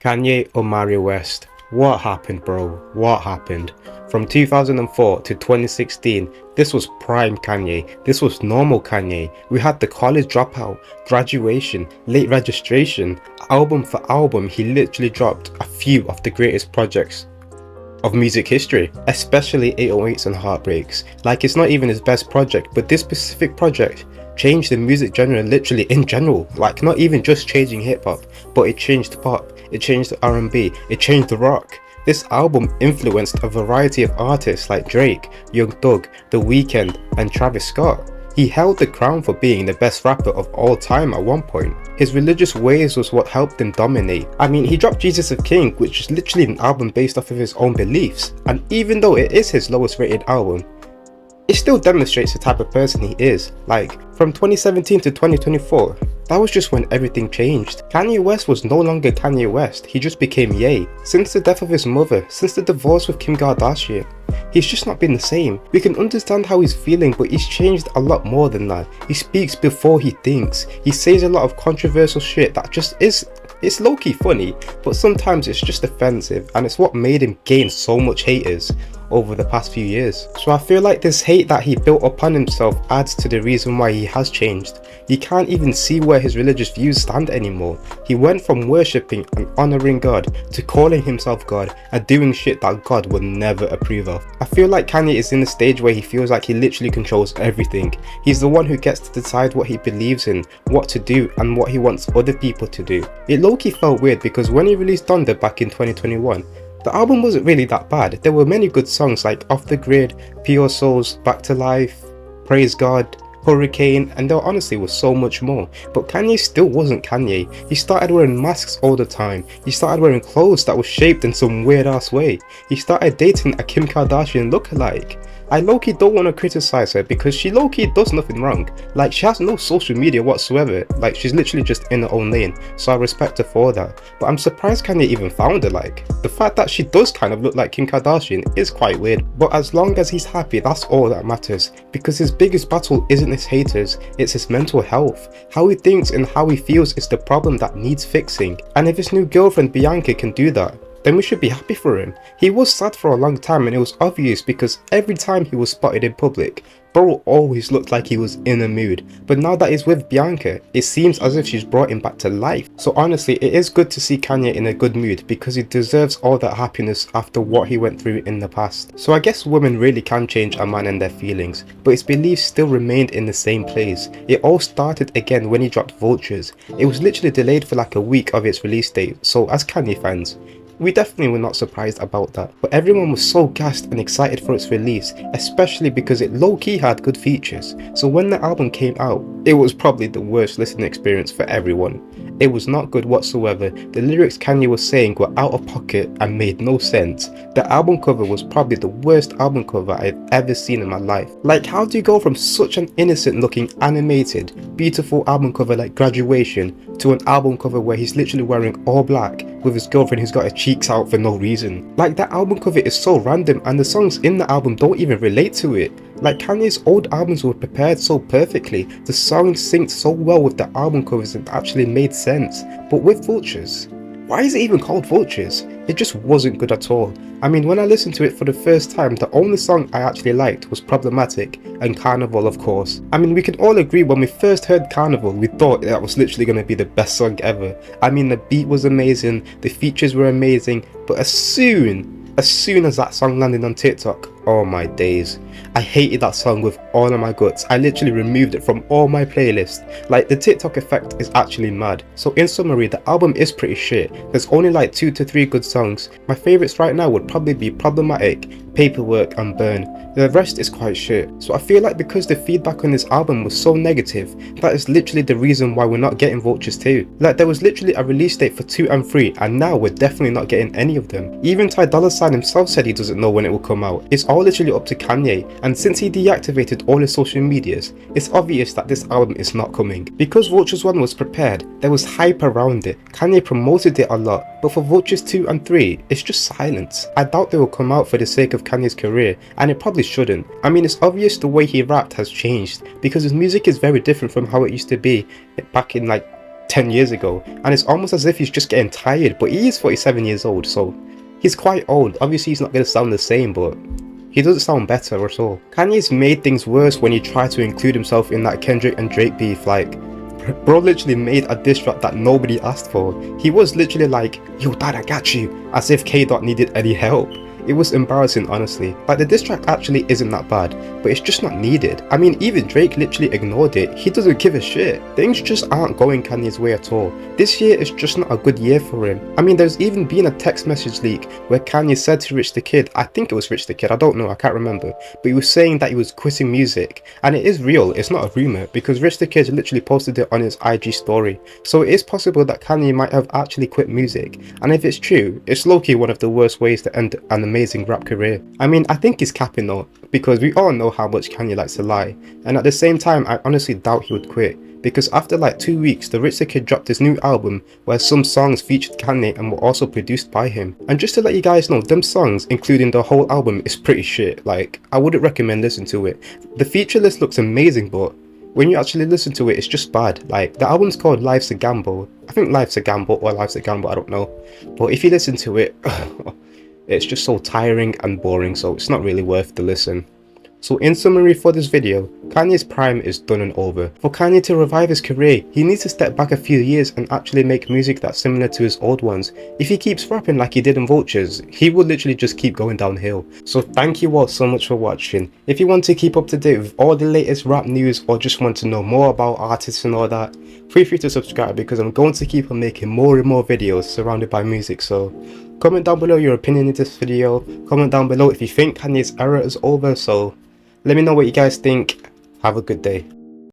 Kanye or Kanye West? What happened, bro? What happened? From 2004 to 2016, this was prime Kanye. This was normal Kanye. We had the college dropout, graduation, late registration. Album for album, he literally dropped a few of the greatest projects of music history, especially 808s and Heartbreaks. Like, it's not even his best project, but this specific project changed the music genre literally in general. Like, not even just changing hip hop, but it changed pop, it changed the R&B, it changed the rock. This album influenced a variety of artists like Drake, Young Thug, The Weeknd, and Travis Scott. He held the crown for being the best rapper of all time at one point. His religious ways was what helped him dominate. I mean, he dropped Jesus is King, which is literally an album based off of his own beliefs, and even though it is his lowest rated album, it still demonstrates the type of person he is. Like, from 2017 to 2024, that was just when everything changed. Kanye West was no longer Kanye West, he just became Ye. Since the death of his mother, since the divorce with Kim Kardashian, he's just not been the same. We can understand how he's feeling, but he's changed a lot more than that. He speaks before he thinks. He says a lot of controversial shit that just is, it's low-key funny, but sometimes it's just offensive, and it's what made him gain so much haters over the past few years. So I feel like this hate that he built upon himself adds to the reason why he has changed. You can't even see where his religious views stand anymore. He went from worshipping and honouring God to calling himself God and doing shit that God would never approve of. I feel like Kanye is in a stage where he feels like he literally controls everything. He's the one who gets to decide what he believes in, what to do, and what he wants other people to do. It low-key felt weird because when he released Thunder back in 2021, the album wasn't really that bad. There were many good songs like Off the Grid, Pure Souls, Back to Life, Praise God, Hurricane, and there honestly was so much more. But Kanye still wasn't Kanye. He started wearing masks all the time. He started wearing clothes that were shaped in some weird ass way. He started dating a Kim Kardashian lookalike. I low-key don't want to criticize her because she low-key does nothing wrong. Like, she has no social media whatsoever. Like, she's literally just in her own lane, so I respect her for that. But I'm surprised Kanye even found her. Like, the fact that she does kind of look like Kim Kardashian is quite weird. But as long as he's happy, that's all that matters. Because his biggest battle isn't his haters, it's his mental health. How he thinks and how he feels is the problem that needs fixing. And if his new girlfriend Bianca can do that, then we should be happy for him. He was sad for a long time and it was obvious because every time he was spotted in public, bro always looked like he was in a mood. But now that he's with Bianca, it seems as if she's brought him back to life. So honestly, it is good to see Kanye in a good mood because he deserves all that happiness after what he went through in the past. So I guess women really can change a man and their feelings, but his beliefs still remained in the same place. It all started again when he dropped Vultures. It was literally delayed for like a week of its release date, so as Kanye fans, we definitely were not surprised about that, but everyone was so gassed and excited for its release, especially because it low-key had good features. So when the album came out, it was probably the worst listening experience for everyone. It was not good whatsoever. The lyrics Kanye was saying were out of pocket and made no sense. The album cover was probably the worst album cover I've ever seen in my life. Like, how do you go from such an innocent looking animated, beautiful album cover like Graduation to an album cover where he's literally wearing all black with his girlfriend who's got her cheeks out for no reason? Like, that album cover is so random and the songs in the album don't even relate to it. Like, Kanye's old albums were prepared so perfectly, the songs synced so well with the album covers and actually made sense. But with Vultures, why is it even called Vultures? It just wasn't good at all. I mean, when I listened to it for the first time, the only song I actually liked was Problematic and Carnival, of course. I mean, we can all agree when we first heard Carnival, we thought that was literally going to be the best song ever. I mean, the beat was amazing, the features were amazing, but as soon as that song landed on TikTok, oh my days, I hated that song with all of my guts. I literally removed it from all my playlists. Like, the TikTok effect is actually mad. So in summary, the album is pretty shit. There's only like 2 to 3 good songs. My favourites right now would probably be Problematic, Paperwork, and Burn. The rest is quite shit. So I feel like because the feedback on this album was so negative, that is literally the reason why we're not getting Vultures 2. Like, there was literally a release date for 2 and 3, and now we're definitely not getting any of them. Even Ty Dolla $ign himself said he doesn't know when it will come out. It's all literally up to Kanye, and since he deactivated all his social medias, it's obvious that this album is not coming. Because Vultures 1 was prepared, there was hype around it, Kanye promoted it a lot, but for Vultures 2 and 3, it's just silence. I doubt they will come out for the sake of Kanye's career, and it probably shouldn't. I mean, it's obvious the way he rapped has changed, because his music is very different from how it used to be back in like 10 years ago, and it's almost as if he's just getting tired. But he is 47 years old, so he's quite old. Obviously he's not going to sound the same, but he doesn't sound better at all. Kanye's made things worse when he tried to include himself in that Kendrick and Drake beef. Like, bro literally made a diss track that nobody asked for. He was literally like, yo dad, I got you, as if K-Dot needed any help. It was embarrassing, honestly. Like, the diss track actually isn't that bad, but it's just not needed. I mean, even Drake literally ignored it. He doesn't give a shit. Things just aren't going Kanye's way at all. This year is just not a good year for him. I mean, there's even been a text message leak where Kanye said to Rich the Kid, I think it was Rich the Kid, I don't know, I can't remember, but he was saying that he was quitting music. And it is real, it's not a rumour, because Rich the Kid literally posted it on his IG story. So it is possible that Kanye might have actually quit music. And if it's true, it's low-key one of the worst ways to end an amazing rap career. I mean, I think he's capping though, because we all know how much Kanye likes to lie, and at the same time I honestly doubt he would quit, because after like 2 weeks the Rich the Kid dropped his new album where some songs featured Kanye and were also produced by him. And just to let you guys know, them songs, including the whole album, is pretty shit. Like, I wouldn't recommend listening to it. The feature list looks amazing, but when you actually listen to it, it's just bad. Like, the album's called Life's a Gamble. I think Life's a Gamble or Life's a Gamble, I don't know. But if you listen to it, it's just so tiring and boring, so it's not really worth the listen. So in summary for this video, Kanye's prime is done and over. For Kanye to revive his career, he needs to step back a few years and actually make music that's similar to his old ones. If he keeps rapping like he did in Vultures, he will literally just keep going downhill. So thank you all so much for watching. If you want to keep up to date with all the latest rap news or just want to know more about artists and all that, feel free to subscribe, because I'm going to keep on making more and more videos surrounded by music. So comment down below your opinion in this video. Comment down below if you think Kanye's era is over. So let me know what you guys think. Have a good day.